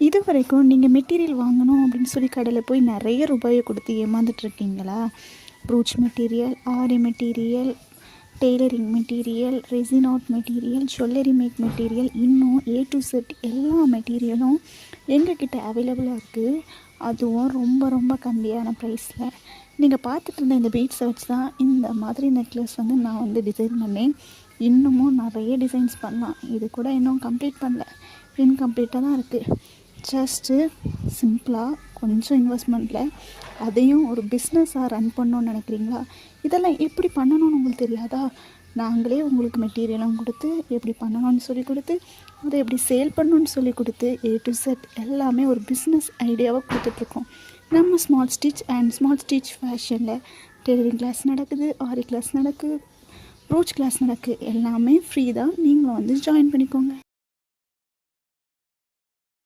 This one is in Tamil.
இதுவரைக்கும் நீங்கள் மெட்டீரியல் வாங்கணும் அப்படின்னு சொல்லி கடையில் போய் நிறைய ரூபாயை கொடுத்து ஏமாந்துட்டுருக்கீங்களா? Brooch material, aari material, tailoring material, resin art material, jewellery make material, இன்னும் A to Z எல்லா மெட்டீரியலும் எங்ககிட்ட அவைலபிளாக இருக்குது. அதுவும் ரொம்ப ரொம்ப கம்மியான ப்ரைஸில். நீங்கள் பார்த்துட்டு இருந்த இந்த பீட்ஸை வச்சு தான் இந்த மாதிரி நெக்லஸ் வந்து நான் வந்து டிசைன் பண்ணேன். இன்னமும் நிறைய டிசைன்ஸ் பண்ணலாம். இது கூட இன்னும் கம்ப்ளீட் பண்ணல, இன்கம்ப்ளீட்டாக தான் இருக்குது. ஜஸ்ட்டு சிம்பிளாக கொஞ்சம் இன்வெஸ்ட்மெண்ட்டில் அதையும் ஒரு பிஸ்னஸாக ரன் பண்ணணுன்னு நினைக்கிறீங்களா? இதெல்லாம் எப்படி பண்ணணும்னு உங்களுக்கு தெரியாதா? நாங்களே உங்களுக்கு மெட்டீரியலும் கொடுத்து எப்படி பண்ணணும்னு சொல்லி கொடுத்து அதை எப்படி சேல் பண்ணணுன்னு சொல்லி கொடுத்து A to Z எல்லாமே ஒரு பிஸ்னஸ் ஐடியாவை கொடுத்துட்ருக்கோம். நம்ம ஸ்மால் ஸ்டிச் ஃபேஷனில் டெய்லரிங் கிளாஸ் நடக்குது, ஆரி கிளாஸ் நடக்குது, ப்ரூச் கிளாஸ் நடக்குது. எல்லாமே ஃப்ரீ தான். நீங்களும் வந்து ஜாயின் பண்ணிக்கோங்க.